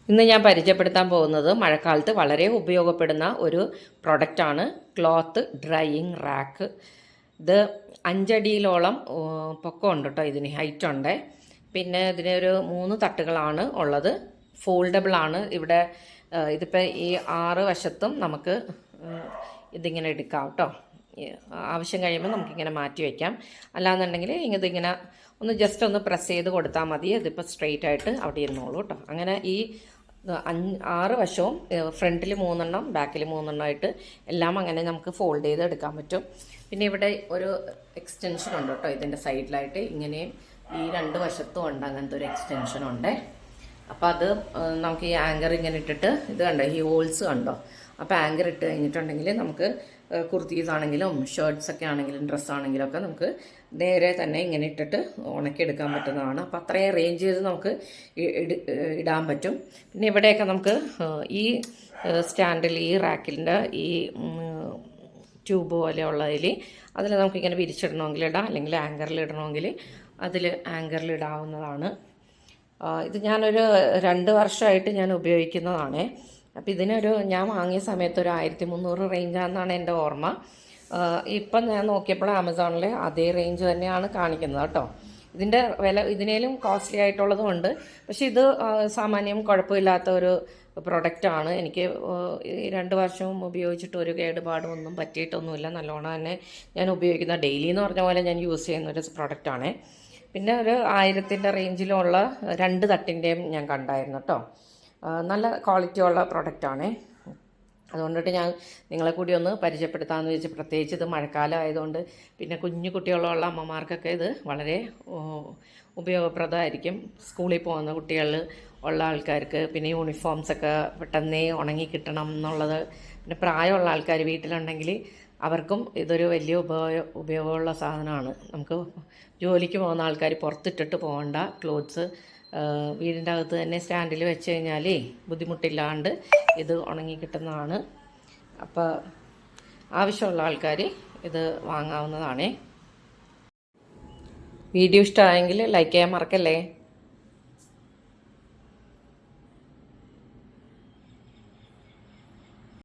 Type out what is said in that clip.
ഇന്ന് ഞാൻ പരിചയപ്പെടുത്താൻ പോകുന്നത് മഴക്കാലത്ത് വളരെ ഉപയോഗപ്പെടുന്ന ഒരു പ്രൊഡക്റ്റാണ് ക്ലോത്ത് ഡ്രൈയിങ് റാക്ക്. ഇത് 5 അടിയിലോളം പൊക്കമുണ്ട് കേട്ടോ. ഇതിന് ഹൈറ്റ് ഉണ്ട്. പിന്നെ ഇതിനൊരു 3 തട്ടുകളാണ് ഉള്ളത്. ഫോൾഡബിൾ ആണ്. ഇവിടെ ഇതിപ്പോൾ ഈ 6 വശത്തും നമുക്ക് ഇതിങ്ങനെ എടുക്കാം കേട്ടോ. ആവശ്യം കഴിയുമ്പോൾ നമുക്കിങ്ങനെ മാറ്റി വയ്ക്കാം. അല്ലാന്നുണ്ടെങ്കിൽ ഇതിങ്ങനെ ജസ്റ്റ് ഒന്ന് പ്രസ് ചെയ്ത് കൊടുത്താൽ മതി. ഇതിപ്പോൾ സ്ട്രെയിറ്റ് ആയിട്ട് അവിടെ ഇരുന്നോളൂ കേട്ടോ. അങ്ങനെ ഈ 6 വശവും ഫ്രണ്ടിൽ 3 എണ്ണം ബാക്കിൽ 3 എണ്ണമായിട്ട് എല്ലാം അങ്ങനെ നമുക്ക് ഫോൾഡ് ചെയ്ത് എടുക്കാൻ പറ്റും. പിന്നെ ഇവിടെ ഒരു എക്സ്റ്റൻഷൻ ഉണ്ട് കേട്ടോ. ഇതിൻ്റെ സൈഡിലായിട്ട് ഇങ്ങനെയും ഈ 2 വശത്തും ഉണ്ട് അങ്ങനത്തെ ഒരു എക്സ്റ്റൻഷൻ ഉണ്ട്. അപ്പോൾ അത് നമുക്ക് ഈ ആങ്കർ ഇങ്ങനെ ഇട്ടിട്ട് ഇത് കണ്ടോ, ഈ ഹോൾസ് കണ്ടോ. അപ്പോൾ ആങ്കർ ഇട്ട് കഴിഞ്ഞിട്ടുണ്ടെങ്കിൽ നമുക്ക് കുർത്തീസ് ആണെങ്കിലും ഷർട്ട്സൊക്കെ ആണെങ്കിലും ഡ്രസ്സാണെങ്കിലും ഒക്കെ നമുക്ക് നേരെ തന്നെ ഇങ്ങനെ ഇട്ടിട്ട് ഉണക്കിയെടുക്കാൻ പറ്റുന്നതാണ്. അപ്പോൾ അത്രയും റേഞ്ച് ചെയ്ത് നമുക്ക് ഇടാൻ പറ്റും. പിന്നെ ഇവിടെയൊക്കെ നമുക്ക് ഈ സ്റ്റാൻഡിൽ ഈ റാക്കിൻ്റെ ഈ ട്യൂബ് പോലെയുള്ളതിൽ അതിൽ നമുക്കിങ്ങനെ വിരിച്ചിടണമെങ്കിൽ ഇടാം, അല്ലെങ്കിൽ ആങ്കറിൽ ഇടണമെങ്കിൽ അതിൽ ആങ്കറിൽ ഇടാവുന്നതാണ്. ഇത് ഞാനൊരു 2 വർഷമായിട്ട് ഞാൻ ഉപയോഗിക്കുന്നതാണ്. അപ്പോൾ ഞാൻ വാങ്ങിയ സമയത്ത് ഒരു 1300 റേഞ്ചാണെന്നാണ് എൻ്റെ ഓർമ്മ. ഇപ്പം ഞാൻ നോക്കിയപ്പോൾ ആമസോണിൽ അതേ റേഞ്ച് തന്നെയാണ് കാണിക്കുന്നത് കേട്ടോ. ഇതിൻ്റെ വില ഇതിനേലും കോസ്റ്റ്ലി ആയിട്ടുള്ളതുമുണ്ട്. പക്ഷേ ഇത് സാമാന്യം കുഴപ്പമില്ലാത്ത ഒരു പ്രൊഡക്റ്റാണ്. എനിക്ക് 2 വർഷവും ഉപയോഗിച്ചിട്ട് ഒരു കേടുപാടും ഒന്നും പറ്റിയിട്ടൊന്നുമില്ല. നല്ലോണം തന്നെ ഞാൻ ഉപയോഗിക്കുന്ന ഡെയിലി എന്ന് പറഞ്ഞ പോലെ ഞാൻ യൂസ് ചെയ്യുന്നൊരു പ്രൊഡക്റ്റാണ്. പിന്നെ ഒരു 1000ൻ്റെ റേഞ്ചിലുള്ള 2 തട്ടിൻ്റെയും ഞാൻ കണ്ടായിരുന്നു കേട്ടോ. നല്ല ക്വാളിറ്റി ഉള്ള പ്രൊഡക്റ്റാണ്. അതുകൊണ്ടിട്ട് ഞാൻ നിങ്ങളെ കൂടി ഒന്ന് പരിചയപ്പെടുത്താമെന്ന് വെച്ച്. പ്രത്യേകിച്ച് ഇത് മഴക്കാലം ആയതുകൊണ്ട് പിന്നെ കുഞ്ഞു കുട്ടികളുള്ള അമ്മമാർക്കൊക്കെ ഇത് വളരെ ഉപയോഗപ്രദമായിരിക്കും. സ്കൂളിൽ പോകുന്ന കുട്ടികൾ ഉള്ള ആൾക്കാർക്ക്, പിന്നെ യൂണിഫോംസൊക്കെ പെട്ടെന്നേ ഉണങ്ങി കിട്ടണം എന്നുള്ളത്, പിന്നെ പ്രായമുള്ള ആൾക്കാർ വീട്ടിലുണ്ടെങ്കിൽ അവർക്കും ഇതൊരു വലിയ ഉപയോഗമുള്ള സാധനമാണ്. നമുക്ക് ജോലിക്ക് പോകുന്ന ആൾക്കാർ പുറത്തിട്ടിട്ട് പോകേണ്ട ക്ലോത്ത്സ് വീടിൻ്റെ അകത്ത് തന്നെ സ്റ്റാൻഡിൽ വെച്ച് കഴിഞ്ഞാൽ ബുദ്ധിമുട്ടില്ലാണ്ട് ഇത് ഉണങ്ങി കിട്ടുന്നതാണ്. അപ്പോൾ ആവശ്യമുള്ള ആൾക്കാർ ഇത് വാങ്ങാവുന്നതാണ്. വീഡിയോ ഇഷ്ടമായെങ്കിൽ ലൈക്ക് ചെയ്യാൻ മറക്കല്ലേ.